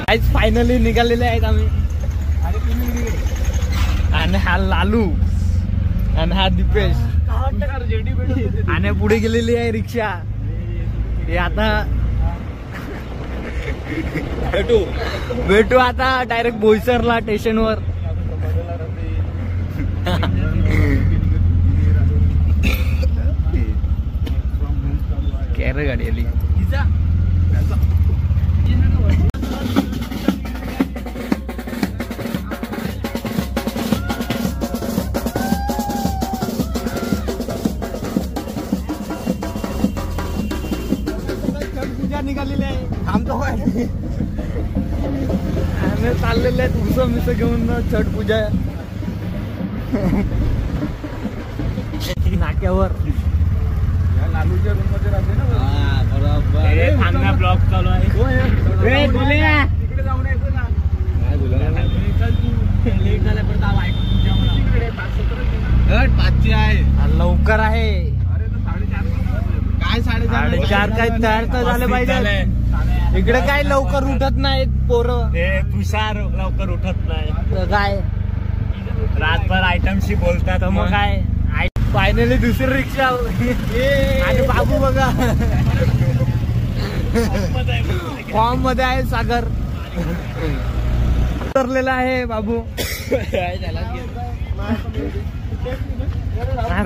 आज फायनली निघालेले आहेत आम्ही. आणि हा लालू आणि हा दीपेश आणि पुढे गेलेली आहे रिक्षा. हे आता भेटू आता डायरेक्ट बोईसरला स्टेशनवर. कॅरे गाडी आली. निघालेले आहे. थांबतो काय आम्ही चाललेले आहेत उसं मिसं घेऊन छठ पूजा नाक्यावर. लालूच्या रूम मध्ये राहते ना. बरोबर. ब्लॉग चालू आहे. तिकडे जाऊन यायचं ना. लेट झाल्यापर्यंत आहे. लवकर आहे. काय 4:30 काय तयार तर झाले पाहिजे. इकडे काय लवकर उठत नाहीत पोरं. तुषार लवकर उठत नाही काय रातभर आयटमशी बोलतात. मग काय फायनली दुसरी रिक्षा आणि बाबू बघा फॉर्म मध्ये आहे. सागर उतरलेला आहे बाबू.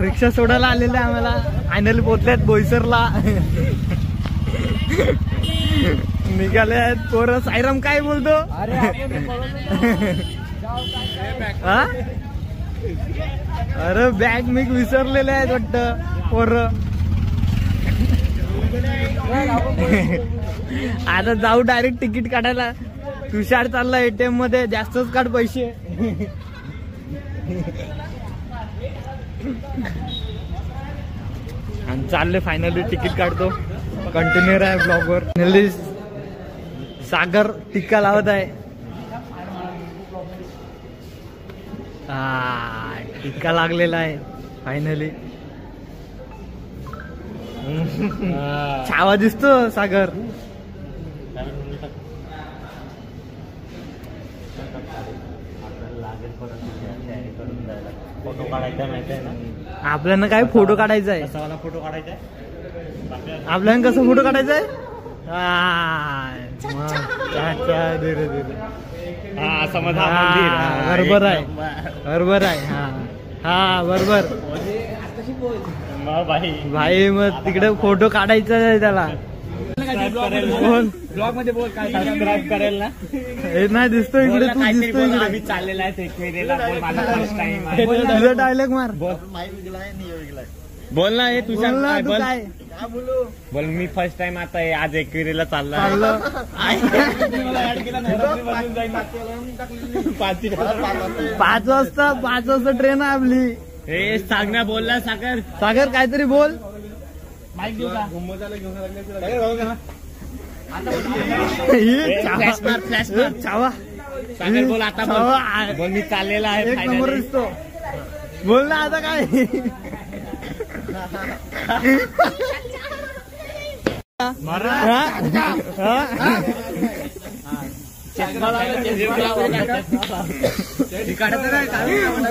रिक्षा सोडायला आलेले आम्हाला. फायनली पोहोचलेत बोईसरला. निघाले आहेत पोरं. साईराम काय बोलतो. अरे बॅग मी विसरलेले आहेत वाटतं पोरं. आता जाऊ डायरेक्ट तिकीट काढायला. तुषार चालला ATM मध्ये. जास्तच काढ पैसे. आणि चालले फायनली तिकीट काढतो. कंटिन्यू आहे ब्लॉगवर. फायनली सागर टिक्का लावत आहे. टिक्का लागलेला आहे फायनली. छावा दिसतो सागर. फोटो काढायचा माहिती आहे ना. आपल्याला काय फोटो काढायचा आहे. फोटो काढायचा आहे आपल्याला. कसं फोटो काढायचा आहे. बरोबर आहे. बरोबर आहे. हा बरोबर भाई. मग तिकडे फोटो काढायचा आहे त्याला. ब्लॉग मध्ये बोल काय सबस्क्राईब करेल ना. हे नाही दिसतो इकडे. तू दिसतो इकडे. आम्ही चाललेला आहे एकविरेला. माझा फर्स्ट टाइम आहे. तुझा डायलॉग मार. बोल ना. हे तुझ्या काय बोल. मी फर्स्ट टाइम आता आज एकविरेला चालला. 5 वाजता ट्रेन आहे आपली. हे सांग ना. बोल ना सागर. सागर काहीतरी बोल. माईक देऊ का. फ्लॅश मार. छावा सागर बोल आता. बोल मी चाललेला आहे. एक नंबर दिसतो. बोल ना आता काय.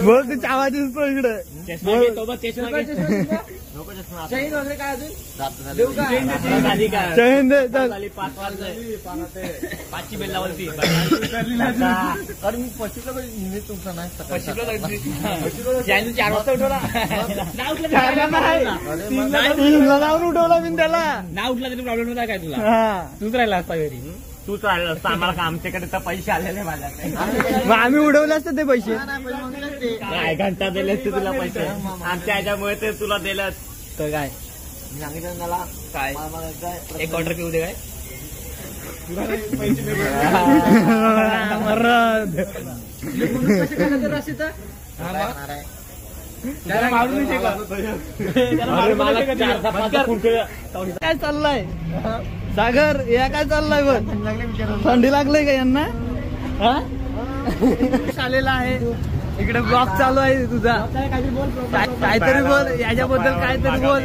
बोल तू चावा दिसतो इकडे. पाचची बेल लावली. चार वाजता उठवला. लावून उठवला मी त्याला. ना उठला तरी प्रॉब्लेम होता काय तुला. तूच राहिला असता घरी. तूच राहिला असता. आम्हाला आमच्याकडे तर पैसे आलेले माझ्याकडे. मग आम्ही उडवले असते ते पैसे. काय घंटा दिले असते तुला पैसे. आमच्या ह्याच्यामुळे ते तुला दिलं तर काय सांगितलं मला. काय एक ऑर्डर पिऊ दे. काय काय चाललंय सागर. या काय चाललंय. बघ थंडी लागली का यांना. आलेला आहे इकडे. ब्लॉग चालू आहे तुझा. काहीतरी बोल. याच्याबद्दल काहीतरी बोल.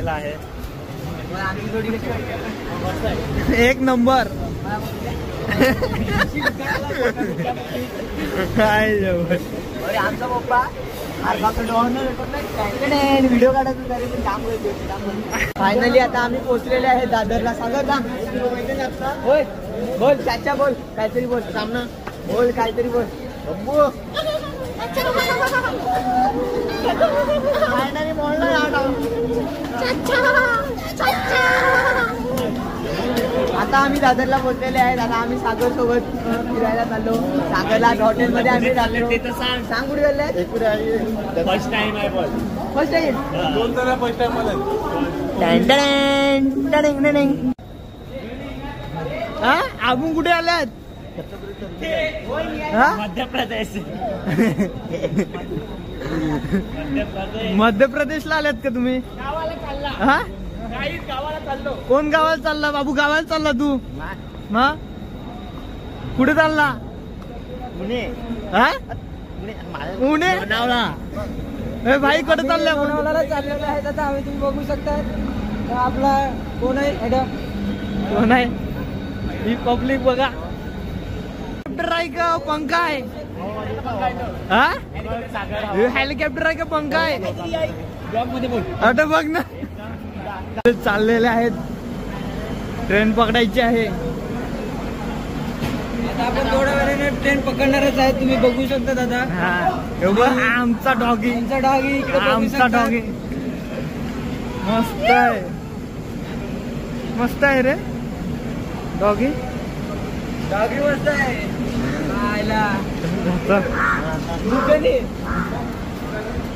एक नंबर. काय आमचा पप्पा व्हिडिओ काढायचं तरी पण काम करतो. फायनली आता आम्ही पोहोचलेले आहे दादरला. सांगत ना होय, बोल चाचा, बोल काहीतरी बोल. सामना बोल काहीतरी बोल. फायनली बोलला. आता आम्ही दादरला पोहोचलेले आहेत. आता आम्ही सागर सोबत फिरायला चाललो. सागरला हॉटेलमध्ये आम्ही चाललो. सांग कुठे गेले? फर्स्ट टाइम आहे. First time. दोन जण फर्स्ट टाइम मला. हा आपण कुठे आल्यात? मध्य प्रदेश. मध्य प्रदेशला आल्यात का तुम्ही? गावाला चालला. हा गावाला चाललो. कोण गावाला चालला? बाबू गावाला चालला तू? हा कुठे चालला? पुणे. हा पुणे. ए भाई कुठे चालल्या? लोणावळ्याला चाललेलं आहे. आता आम्ही तुम्ही बघू शकता. आपला कोण आहे? कोण आहे ही पब्लिक? बघा हेलिकॉप्टर आहे का पंखा आहे? हा हेलिकॉप्टर आहे का पंखा आहे? आता बघ ना. चाललेले आहेत. ट्रेन पकडायची आहे. आता आपण थोड्या वेळाने ट्रेन पकडणारच आहे. तुम्ही बघू शकता दादा. आमचा डॉगी. आमचा डॉगी इकडे. आमचा डॉगी मस्त आहे. मस्त आहे रे डॉगी. डॉगी मस्त आहे.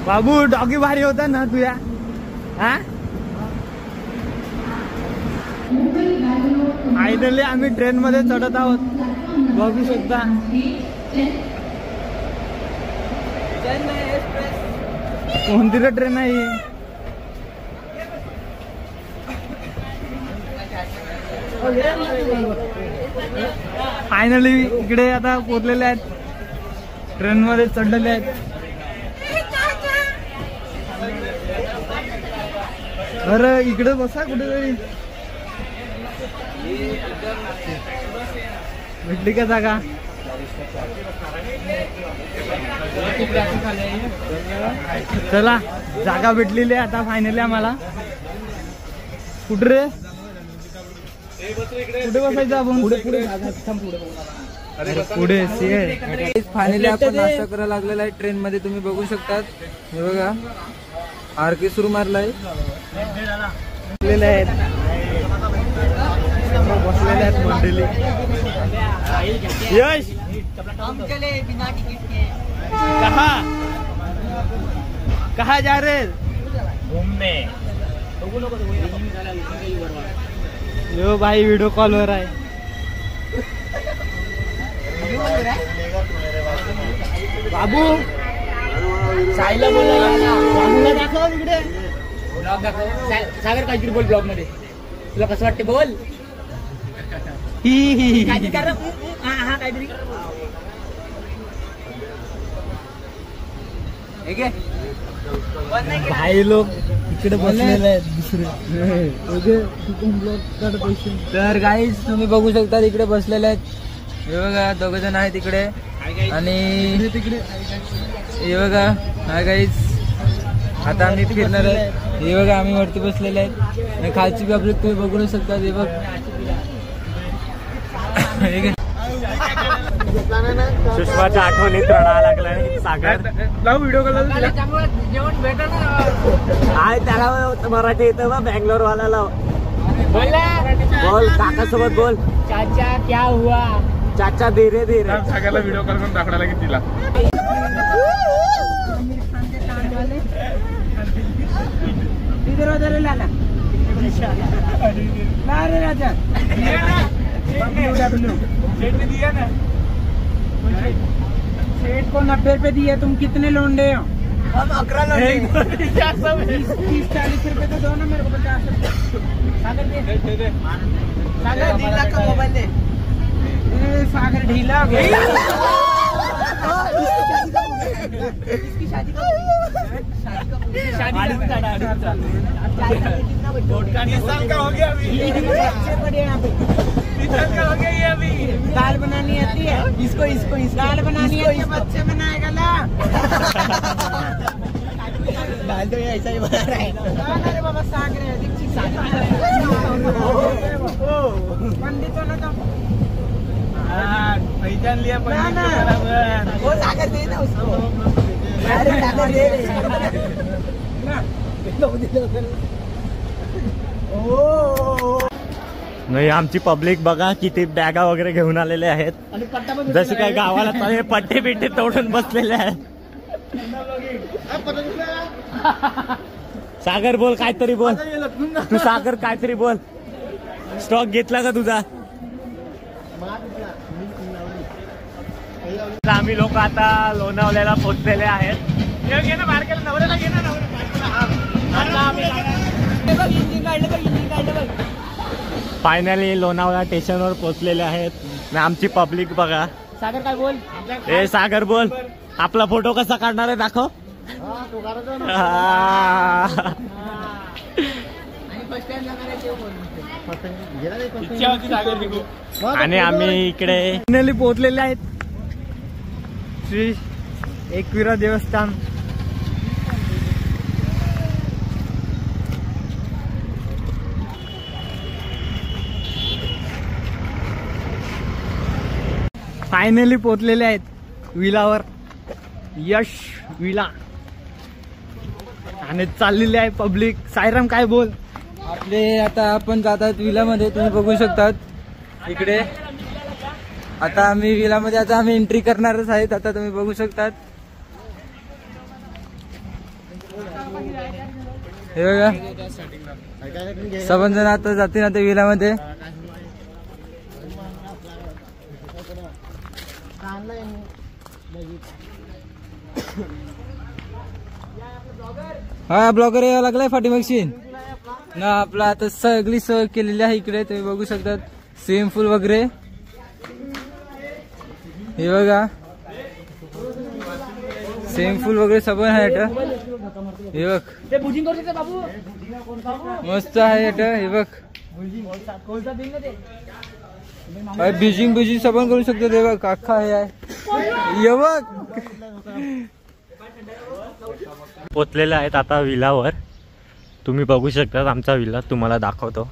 बाबू डॉगी भारी होता ना तुझ्या? हा फायनली आम्ही ट्रेन मध्ये चढत आहोत. बघू शकता. कोणती रे ट्रेन आहे? फायनली इकडे आता पोहोचलेले आहेत. ट्रेन मध्ये चढलेले आहेत. अरे इकडे बसा कुठेतरी. भेटली का जागा? चला जागा भेटलेली आहे आता फायनली आम्हाला. कुठे रे? कुठे बसायचं आपण? पुढे फायनली आपण नाश्ता करायला लागलेला आहे ट्रेन मध्ये. तुम्ही बघू शकतात. हे बघा आरके सुरू मारलाय. बसलेले आहेत मंडळी. यश कहा जा रहे? घूमने. यो भाई व्हिडिओ कॉलवर आहे. बाबू साईला बोला. दाखव इकडे. ब्लॉग दाखव. सागर काहीतरी बोल ब्लॉग मध्ये. तुला कसं वाटते बोल. काहीतरी कर. हा काहीतरी. भाई लोक इकडे बसलेले आहेत दुसरे. तर गाईज तुम्ही बघू शकता इकडे बसलेले आहेत. हे बघा दोघ जण आहेत इकडे. आणि तिकडे हे बघा हा गाईज आता आम्ही फिरणार आहे. हे बघा आम्ही वरती बसलेले आहेत. आणि खालची बी आपली तुम्ही बघू शकता. हे बघ सुषमाच्या आठवणीत रडायला लागलाय सागर. व्हिडिओ कॉल जेवण भेटत आहे. त्याला मराठी येतं बा बँगलोर वाल्याला. बोल काकासोबत बोल. चाचा क्या हुआ? चाचा धीरे धीरे. सगळ्याला व्हिडिओ कॉल करून दाखवायला की तिला. सेठ को 90 रुपए दिए. तुम कितने लोंडे हो? हम 11 लोंडे. 30-40 रुपए तो दो ना मेरे को. 50 रुपए. सागर 3 लाख का मोबाइल दे. सागर ढीला हो गया. दाल बनानी आती है इसको दाल बनानी आती है, बच्चे बनाएगा ना। दाल तो ऐसा ही बना रहा है। अरे बाबा साग रहे पंडितों ने तो पहचान लिया बराबर। वो सागर दे ना उसको। अरे सागर दे नाही। आमची पब्लिक बघा किती बॅगा वगैरे घेऊन आलेले आहेत, जसे काय गावाला चालले पट्टे बिट्टे तोडून बसलेले आहेत। सागर बोल काहीतरी बोल तू, सागर काहीतरी बोल। स्टॉक घेतला का तुझा? आम्ही लोक आता लोणावळ्याला पोहोचलेले आहेत। फायनली लोणावळा स्टेशनवर पोहोचलेले आहेत। आमची पब्लिक बघा। सागर काय बोल? ए सागर बोल, आपला फोटो कसा काढणार आहे दाखव। आणि आम्ही इकडे फायनली पोहोचलेले आहेत श्री एकविरा देवस्थान। फायनली पोहोचलेले आहेत विलावर, यश विला, आणि चाललेले आहे पब्लिक। साईराम काय बोल? आपले आता आपण जातात विलामध्ये, तुम्ही बघू शकतात इकडे। आता आम्ही विलामध्ये आता आम्ही एंट्री करणारच आहेत। आता तुम्ही बघू शकतात हे बघा, सर्वजण आता जातील आता विलामध्ये। हा ब्लॉगर यावं लागलाय पाठीमागशीन ना। आपला आता सगळी सोय केलेली आहे इकडे, तुम्ही बघू शकतात स्विमिंग पूल वगैरे। हे बघा स्विमिंग पूल वगैरे सगळं आहे इथं। हे बघ मस्त आहे इथं। हे बघ बिजिंग सगळं करू शकतो। हे बघ अख्खा हे आहे, हे बघ। पोचलेले आहेत आता विलावर, तुम्ही बघू शकता आमचा विला, तुम्हाला दाखवतो।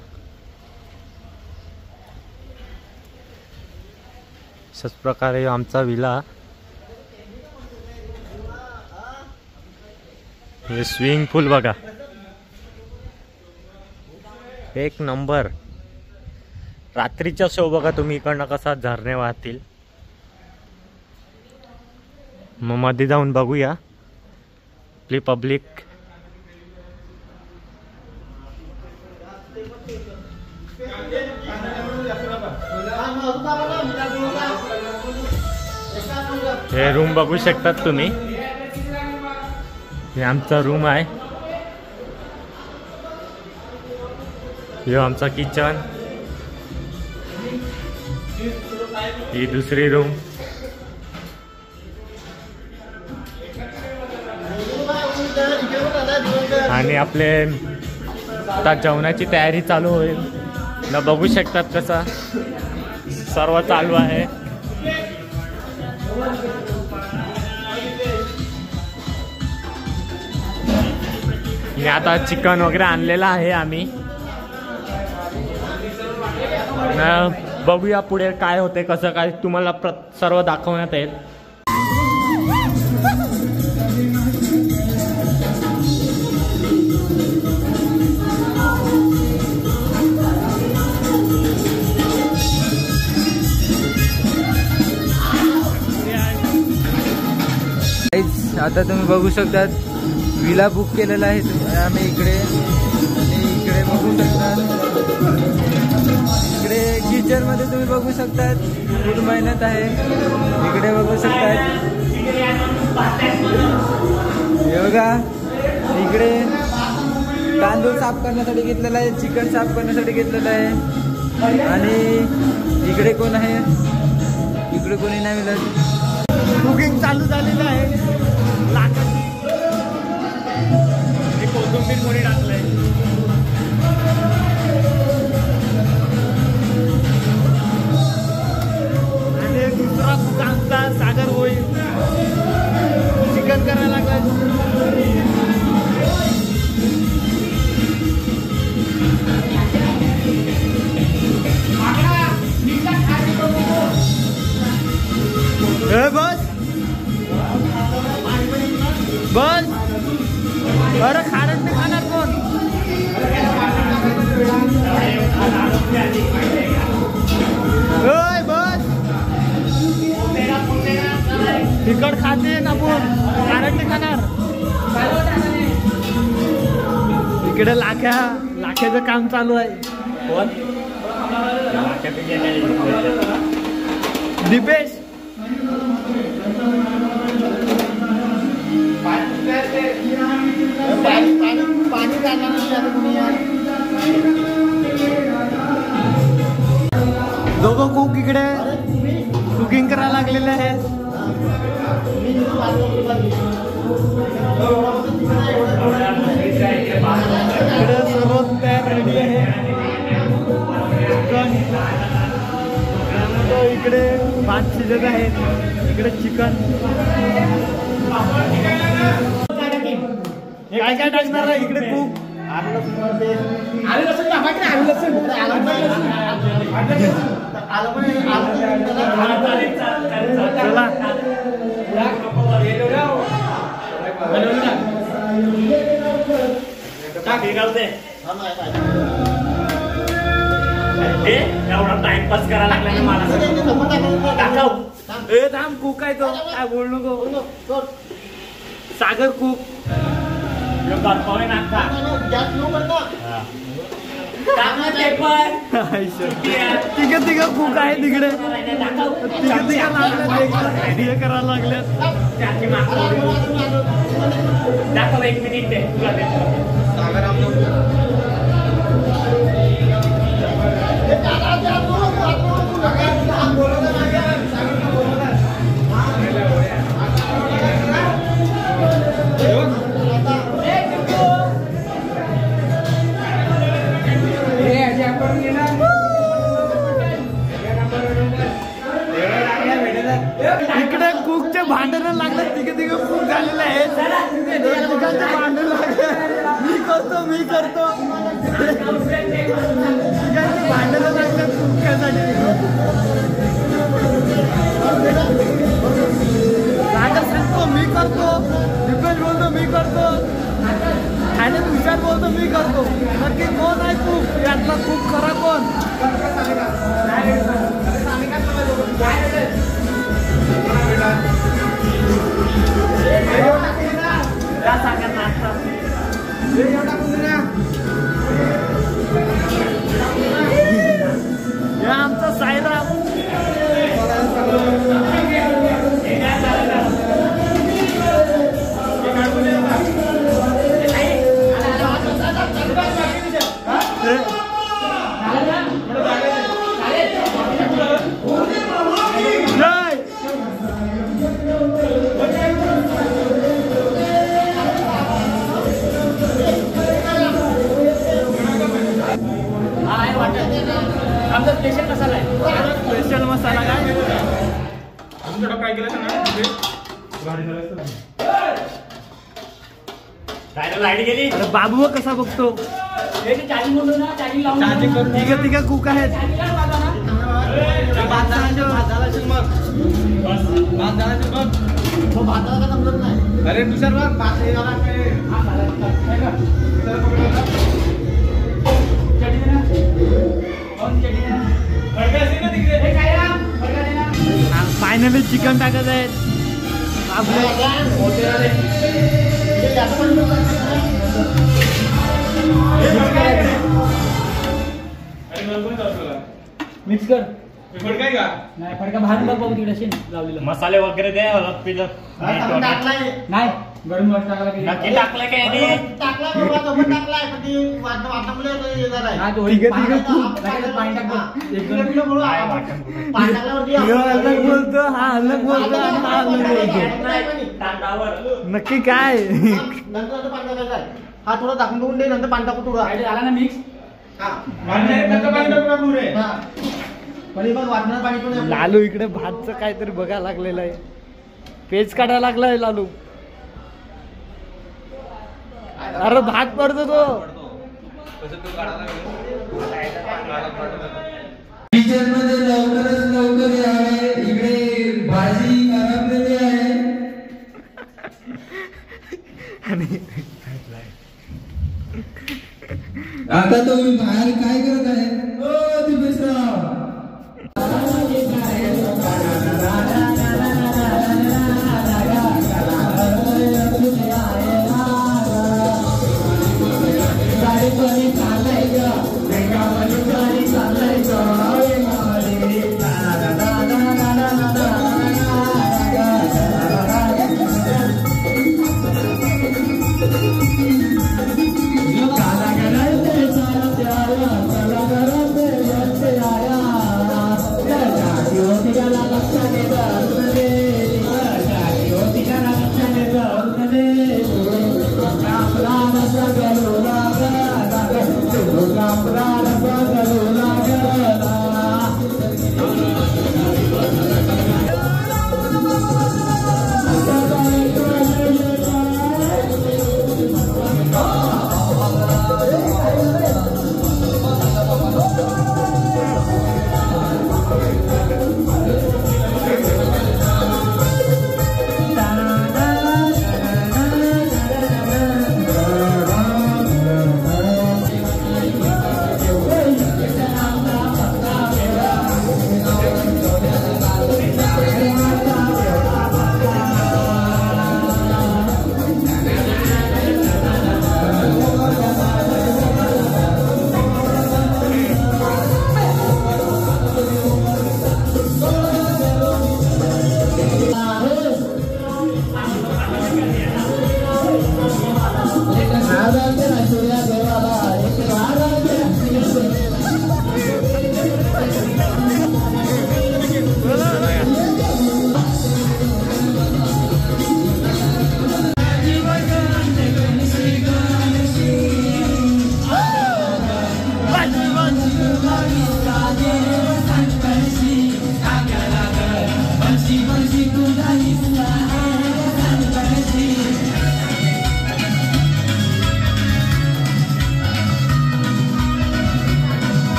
अशाच प्रकारे आमचा विला। हे स्विमिंग पूल बघा, एक नंबर। रात्रीचा शो बघा तुम्ही, इकडनं कसा झरणे वाहतील। मग मध्ये जाऊन बघूया आपली पब्लिक। हे रूम बघू शकतात तुम्ही, हे आमचा रूम आहे। हे आमचा किचन, ही दुसरी रूम। आणि आपले आता जेवणाची तयारी चालू होईल ना, बघू शकतात कसं सर्व चालू आहे। मी आता चिकन वगैरे आणलेलं आहे आम्ही ना, बघूया पुढे काय होते कसं काय, तुम्हाला सर्व दाखवण्यात येईल। आता तुम्ही बघू शकतात विला बुक केलेला आहे आम्ही इकडे, आणि इकडे बघू शकतात इकडे किचन मध्ये तुम्ही बघू शकतात खूप मेहनत आहे। इकडे बघू शकतात हे बघा, इकडे तांदूळ साफ करण्यासाठी घेतलेला आहे, चिकन साफ करण्यासाठी घेतलेलं आहे। आणि इकडे कोण आहे? इकडे कोणी नाही मिळत। कुकिंग चालू झालेलं आहे लाखाची. हे कोथिंबीर कोणी टाकलंय. आणि दुसरा कुक आमचा सागर होईल. चिकन करायला लागला. बस बस. अरे खारट नाही खाणार कोण. बस तिखट खाते ना आपण. खारट नाही खाणार. इकडे लाख्याचं काम चालू आहे. कोण दीपेश. दोघं कुक इकडे कुकिंग करायला लागलेले आहेत. इकडे सर्व तयार रेडी आहे. इकडे भात शिजत आहे. इकडे चिकन. काय काय टाकणार आहे इकडे कुक. चला एवढा टाइमपास करायला लागला ना मला. दाखव. ए थांब कुक आहे तो. काय बोल नको. सागर कुक. तिघ कुक आहे तिकडे. तिघ हे करायला लागल्यात. दाखव 1 मिनिट. इकडे कुकचे भांडण लागले. तिघ कुक झालेले आहेत. तिघांचे भांडण लागले. मी करतो. तिघांचे भांडण लागले कुकसाठी. सागर सांगतो मी करतो. दीपेश बोलतो मी करतो. आणि तुषार बोलतो मी करतो. नक्की कोण आहे कुक. यातला कुक खरा कोण. आमचा साईराम. आमचा स्पेशल मसाला आहे. स्पेशल मसाला काय. काय केलं लाईट गेली. अरे बाबू कसा बघतो. तिघ कुक आहेत. अरे तुषार फायनली चिकन टाकत आहेत मिक्स कर. फडकाय का नाही फडका भात बघ तिकडे लावलेला. मसाले वगैरे दे. नाही गरम मसाला टाकला की नक्की टाकलं काय यांनी? टाकला बरोबर सोबत टाकलाय पण ती वाटमुळे हे झालाय. हा, तो तिघं पाणी तिघं टाक, खूप लगेच पाणी टाक. इकडे तिकडे बोलू. काय वाटण बोलू? पाणी टाकल्यावरती ह्यो अलग बोलतो, हा अलग बोलतो आणि हा अलग बोलतो. तांदावर नक्की काय नंतर पाणी टाकायचं. हा थोडं दाखवून देऊन दे, नंतर पाणी टाकू थोडं. आला ना मिक्स. हा. पाणी टाकू का पुरे? हा. पण बघ वाटणार पाणी पण लालू इकडे भातचं काहीतरी बघायला लागलेलं आहे. पेज काढायला लागलाय लालू. अरे भात पडतो तो. किचन मध्ये लवकरच लवकर यावे. इकडे भाजी करपलेली आहे. आता तुम्ही बाहेर काय करत आहे? ओ दिपेशराव.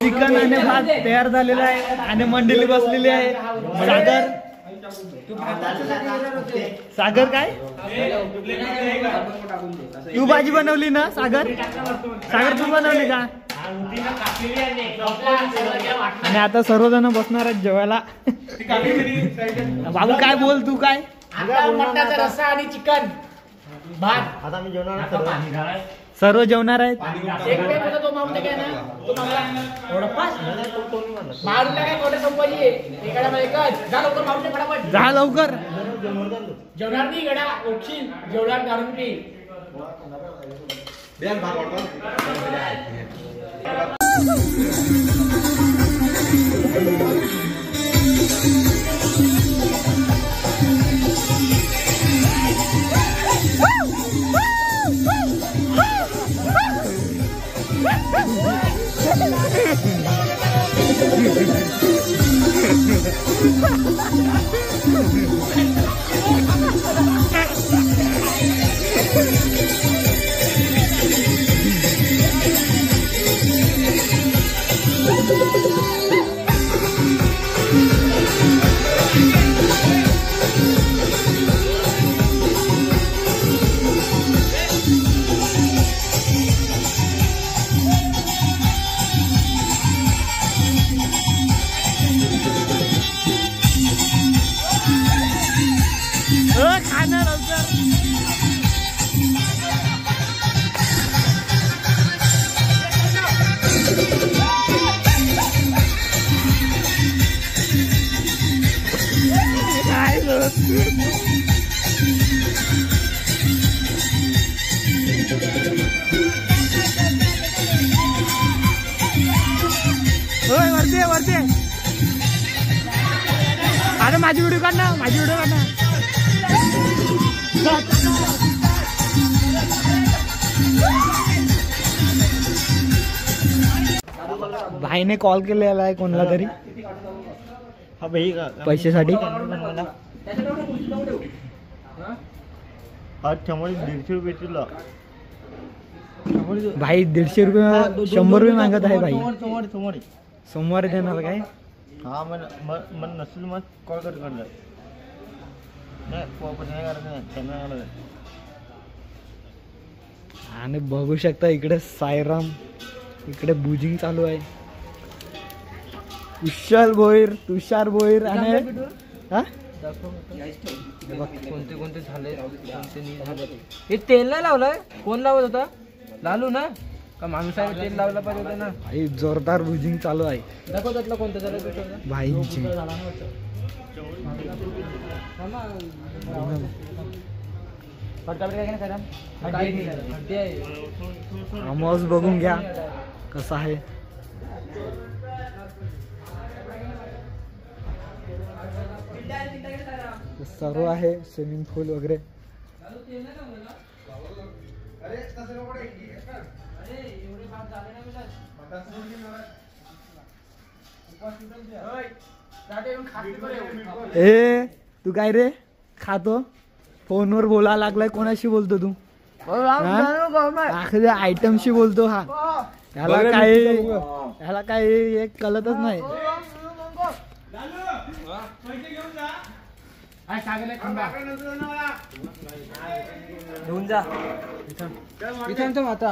चिकन आणि भात तयार झालेला आहे आणि मंडळी बसलेली आहे. सागर काय तू भाजी बनवली ना? सागर तू बनवली का? आणि आता सर्वजण बसणार आहेत जेवायला. बाबू काय बोल तू काय? मटणाचा रस्सा आणि चिकन भात. आता मी जेवणार सर्व जेवणार आहेत. एक पेट होता तो मावटे काय ना तो मागला एवढा फास्ट मारूला काय कोठे संपली एकाला मग एकच जा लवकर मावटे फटाफट जा लवकर. जेवणार नाही गडा उठशील जेवणार दारून पी बेन भाग वरती वरती अरे माझी व्हिडिओ काढ ना, माझी व्हिडिओ काढ ना. भाईने कॉल केलेला आहे कोणाला तरी हा भाई पैशासाठी. आज चमडी 150 रुपये किलो. भाई 150 रुपये 100 रुपये मागत आहे भाई. सोमवारी देणार काय? हा मन नसेल मग कॉल कर नाही आणि बघू शकता इकडे सायराम, इकडे बुजिंग चालू आहे. तुषार भोईर आणि हा कोणते कोणते झाले कोणते नाही झाले. हे तेल नाही लावलंय, कोण लावत होता? लालू ना का माणूस आहे? तेल लावलं पाहिजे होतं ना. भाई जोरदार बुजिंग चालू आहे दाखव त्यातलं कोणतं झालं भाई. आमोस बघून घ्या कसा आहे. सर्व आहे स्विमिंग पूल वगैरे. ए तू काय रे खातो? फोनवर बोला लागलाय. कोणाशी बोलतो तू? आयटमशी बोलतो हा. ह्याला काय एक कळतच नाही. घेऊन जा इथं माता.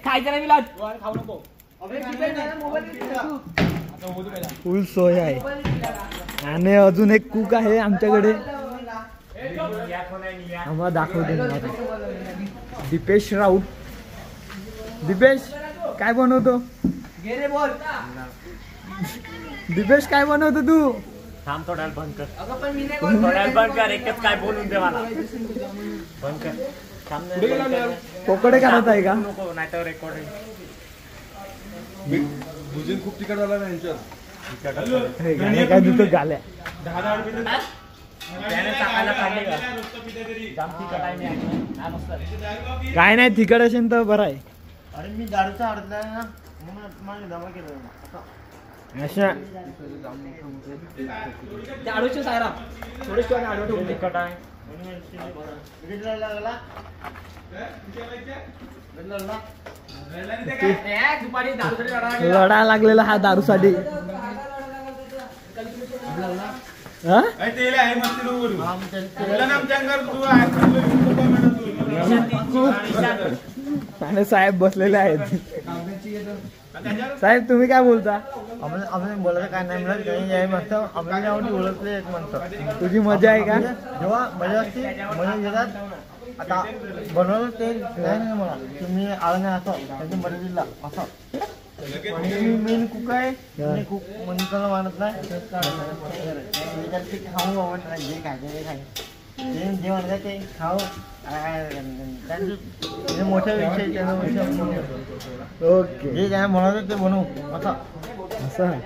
खायचं नाही मिळत. फुल सोय आहे. आणि अजून एक कुक आहे आमच्याकडे, आम्हाला दाखवतो. दीपेश राऊत. दीपेश काय बनवतो? दीपेश काय बनवतो तू? थांब थोड्या बंद कर. थोड्या बंद कर. एकच काय बोलून दे मला. बंद कर. पकोडे काढत आहे का? नको नाही तर रेकॉर्डिंग. भुजन खूप तिखट झाला ना यांच्यात. काय देतो गाल्या. 10 रुपये काय नाही तिखट असेल तर बरं आहे. अरे मी दारूचा अडकला ना म्हणून माझ्या जमा केलं. अशा आडूचे सायरा थोडे तिखट आहे. लढा लागलेला हा दारूसाठी. तेल आहे मस्त आणि साहेब बसलेले आहेत. साहेब तुम्ही काय बोलता? आम्ही बोलायचं काय नाही म्हणत मस्त. आम्ही आवडी ओळखले एक म्हणतं. तुझी मजा आहे का? जेव्हा मजा असते मजा येतात. आता बनवलं ते नाही मला तुम्ही आलं नाही असं त्यांच्या मर्जीला असं. मी मेन कुक आहे. कुक म्हणून मानत नाही. खाऊ आवडत नाही. जे खायचं ते खायचं. जे म्हणतात ते खाऊ. मोठ्या विषय त्यांना ओके. जे त्यांना बनवतात ते बनवू असं असं.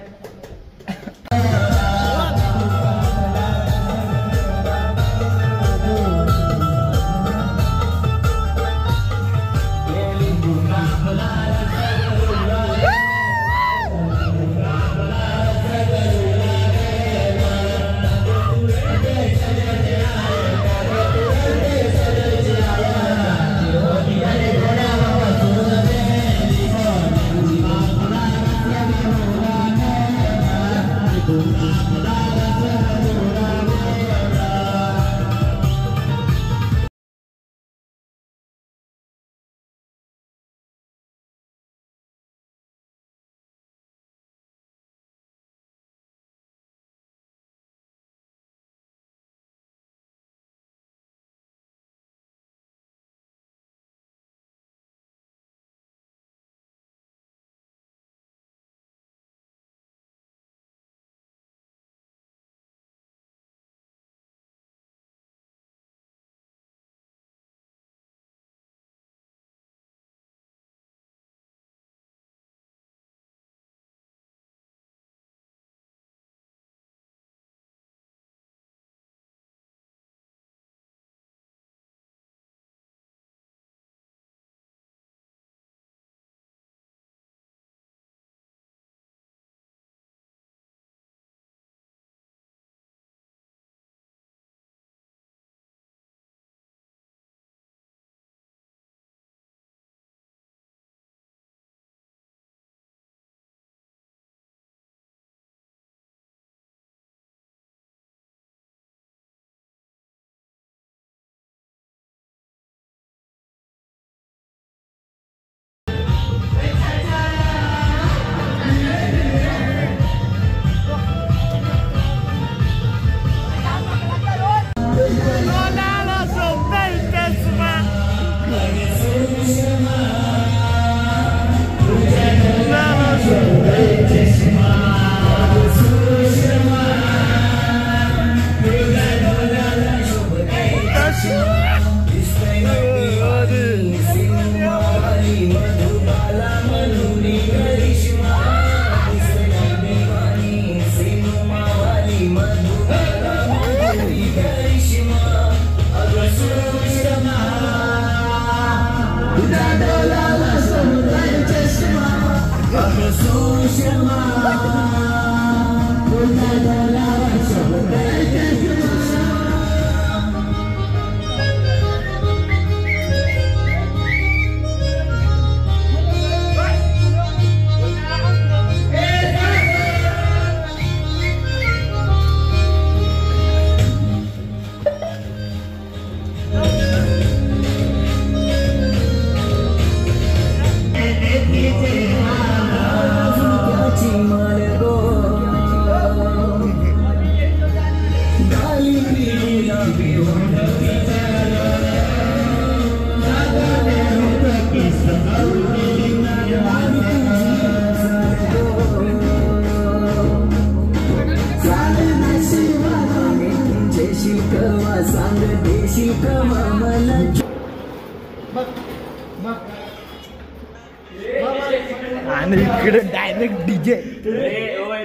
आणि इकडे डायरेक्ट डीजे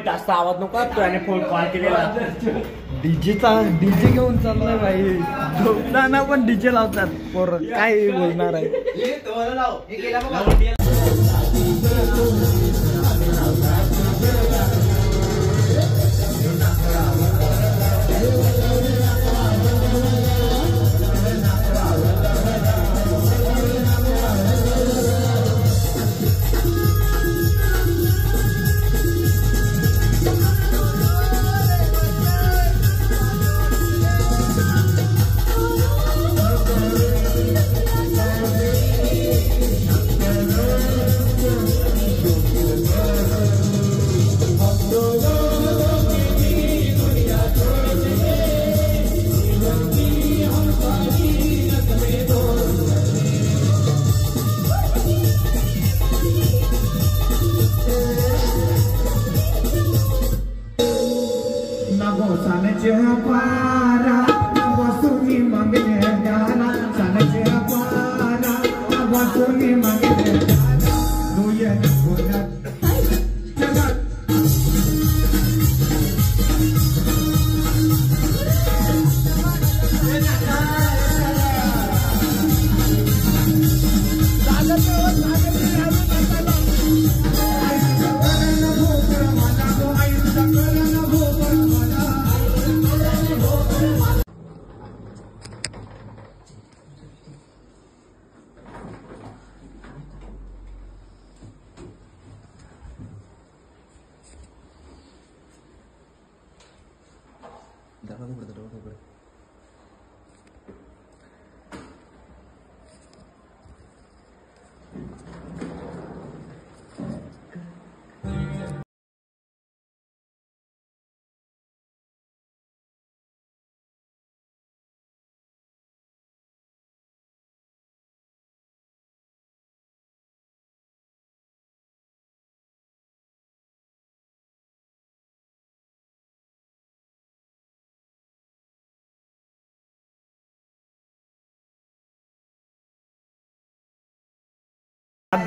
जास्त आवाज नको त्याने फोन कॉल केलेला डीजे घेऊन चाललाय भाई. झोपताना पण डीजे लावतात पोर. काय बोलणार आहे.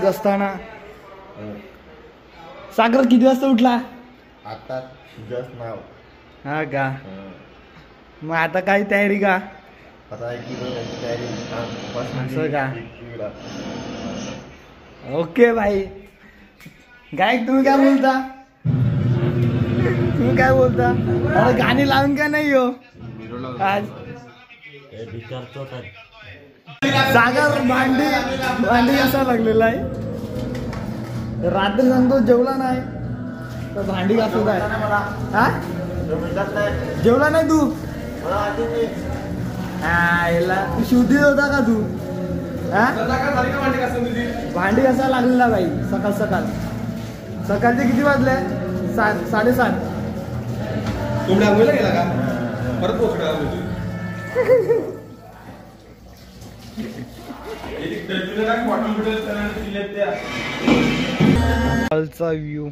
असताना सागर किती वाजता उठला? आता जस्ट नाव. हा का? मग आता काय तयारी का? आता तयारी असं का? ओके भाई. गायक तुम्ही काय बोलता? तुम्ही काय बोलता? अरे गाणी लावून का नाही हो आज? सागर भांडी कसा लागलेला आहे. रात्री सांगतो जेवला नाही तर भांडी घासत आहे. हा जेवला नाही तू? तू शुद्धी होता का तू? हा भांडी कसा लागलेला भाई सकाळचे किती वाजले? 7:30. तुम्ही आंघोळीला गेला का? परत पोहोचला हॉलचा व्ह्यू.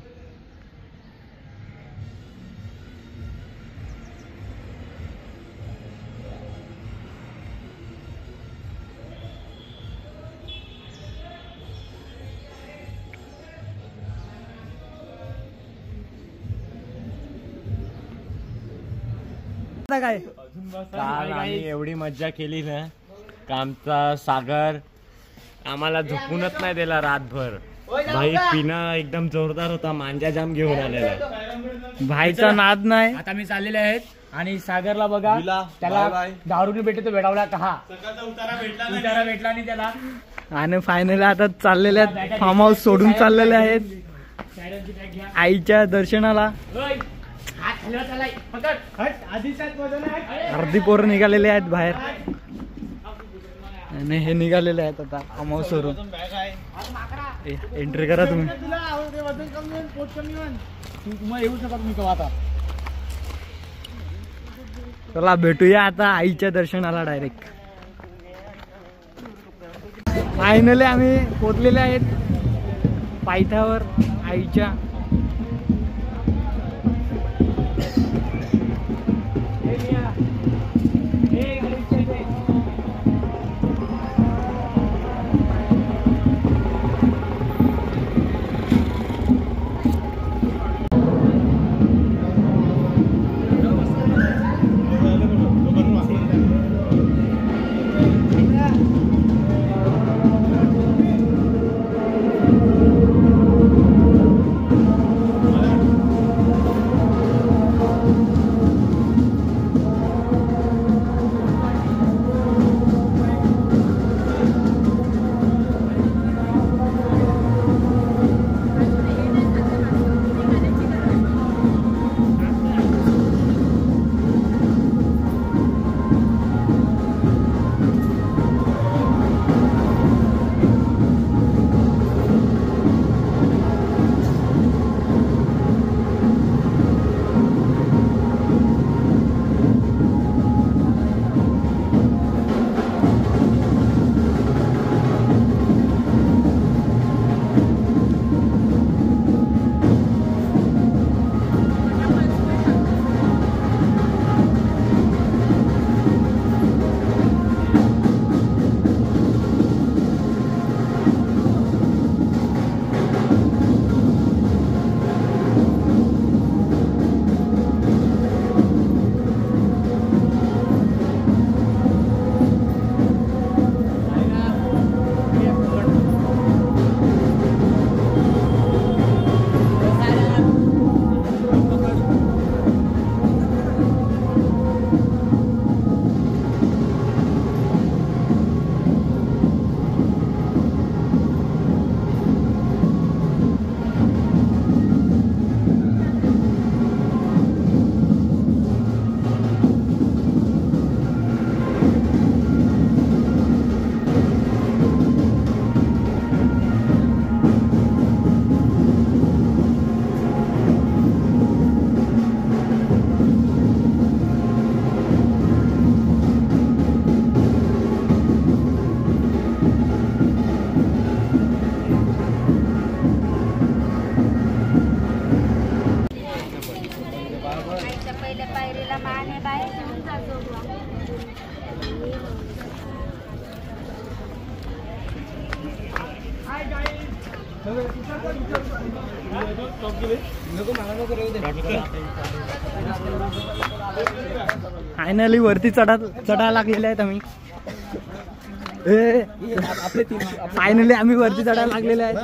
काय काल आम्ही एवढी मज्जा केली ना. कामचा सागर आम्हाला झोपूनच नाही दिला रातभर. भाई पिना एकदम जोरदार होता. मांजा जाम घेऊन आलेला. भाईचा नाद नाही. आता मी चाललेले आहेत आणि सागरला बघा त्याला दारूने भेटतो भेटावला का उतारा भेटला नाही त्याला. आणि फायनली आता चाललेले आहेत फार्म हाऊस सोडून चाललेले आहेत आईच्या दर्शनाला. अर्धी पोरं निघालेले आहेत बाहेर आणि हे निघालेले आहेत आता फार्म हाऊस वरून. एंट्री करा तुम्ही. तुम्हाला येऊ शकता तुम्ही कवा आता. चला भेटूया आता आईच्या दर्शनाला डायरेक्ट. फायनली आम्ही पोचलेले आहेत पायथ्यावर आईच्या. फायनली वरती चढायला लागलेले आहेत आम्ही. फायनली आम्ही वरती चढायला लागलेले आहेत.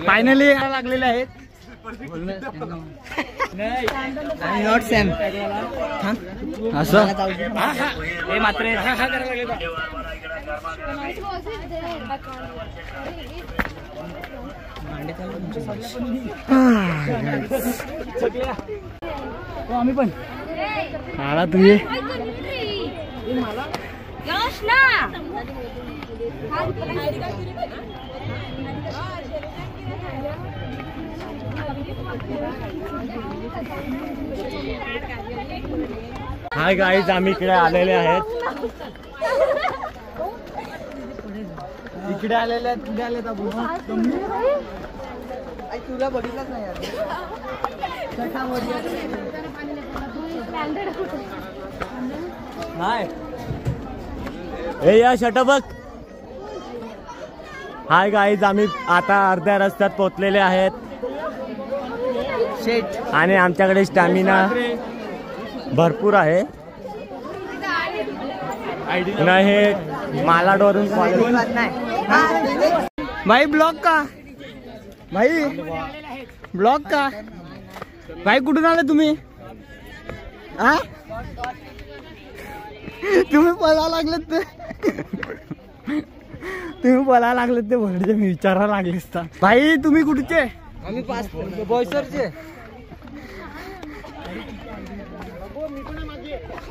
फायनली लागलेले आहेत. नॉट सॅम असं हे मात्र आम्ही पण आला तुम्ही हाय गाईज, आम्ही इकडे आलेले आहेत. इकडे आलेले आहेत. कुठे आले तुला बघितलंच नाही नाही हे या शटबक. हाय गाईज, आम्ही आता अर्ध्या रस्त्यात पोहोचलेले आहेत आणि आमच्याकडे स्टॅमिना भरपूर आहे. हे मालाडवरून भाई ब्लॉक का भाई ब्लॉक का भाई कुठून आले तुम्ही? तुम्ही पळायला लागलेत ते भरजे मी विचारायला लागलेस तर. भाई तुम्ही कुठचे? आम्ही बॉयसरचे.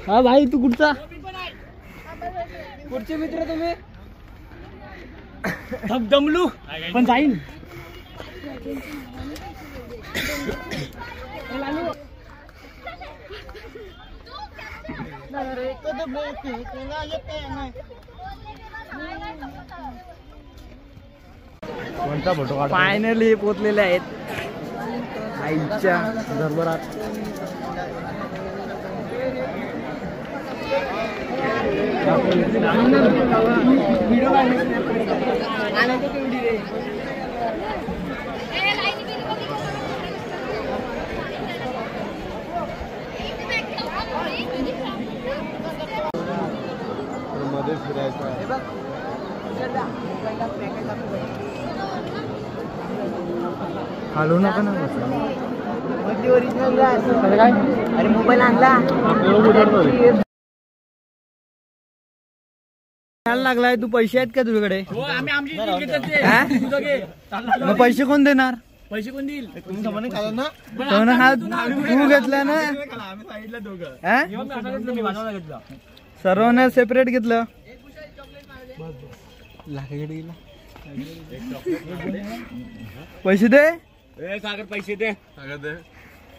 हा भाई तू कुठचा? कुठचे मित्र तुम्ही? दमलू पण जाईन. फायनली पोचलेले आहेत आईच्या दरबारात. हलू नका ना काय. अरे मोबाईल आणला लागलाय. तू पैसे आहेत का तुझ्याकडे? मग पैसे कोण देणार? पैसे कोण देईल? तू घेतला ना? सर्वांना सेपरेट घेतलं. पैसे दे सागर, पैसे दे.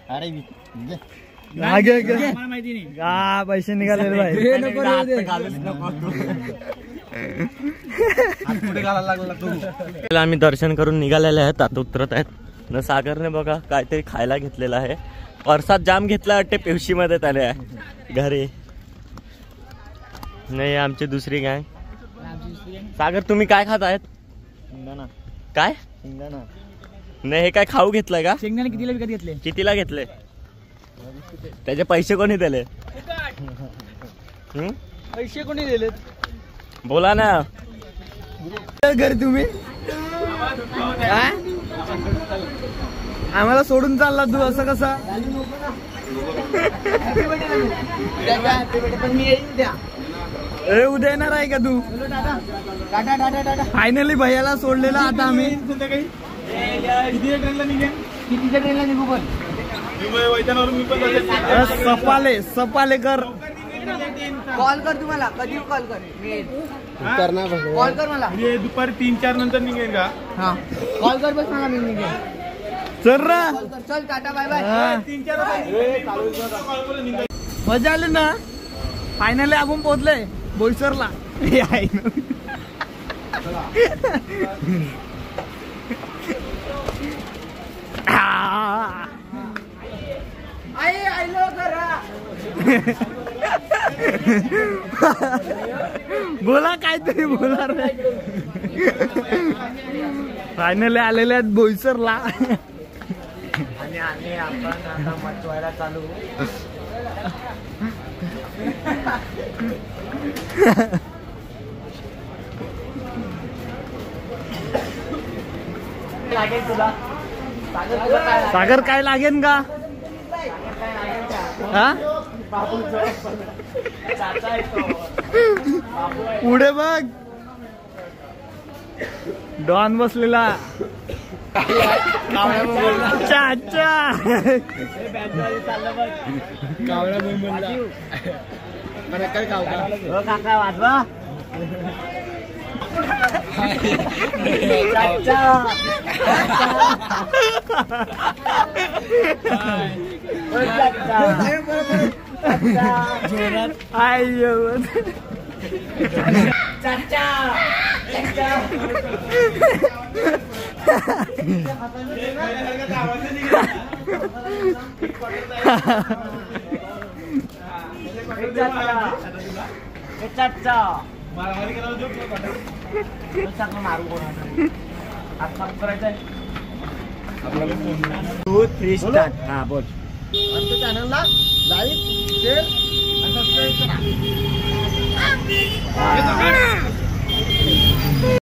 अरे माहिती नाही का पैसे निघाले आम्ही दर्शन करून निघालेले आहेत. आता उतरत आहेत न. सागरने बघा काहीतरी खायला घेतलेलं आहे. परसाद जाम घेतला वाटते पेवशी मध्ये त्याने घरी. नाही आमची दुसरी गँग. सागर तुम्ही काय खात आहेत? काय नाही हे काय खाऊ घेतलंय का? शेंगदाणे कितीला विकत घेतले? कितीला घेतले? त्याचे पैसे कोणी दिले? पैसे कोणी दिलेत? बोला ना. घरी तुम्ही आम्हाला सोडून चालला तू असं कसा? उद्या येणार आहे का तू? फायनली भैयाला सोडलेला आता आम्ही. कितीच्या ट्रेनला निघू? पण सपाले कर. कॉल कर तुम्हाला. कधी कॉल कर? कॉल कर मला. दुपारी 3-4 नंतर निघेल का? हा कॉल कर बस मला. मी निघेल. चल रा. चल टाटा बाय बाय. मजा आली ना? फायनली आपण पोहोचले बोईसरला. बोला काहीतरी बोला रे. फायनली आलेले आहेत बोईसरला. आणि आपण आता मचवायला चालू. लागेल तुला? सागर काय लागेल का? हा पुढे बघ डॉन बसलेला. चाचा काका वाजवा. मारू करायचंय. 2, 3 स्टार्ट. हा बोल. आमच्या चॅनलला लाईक, शेअर आणि सबस्क्राईब करा.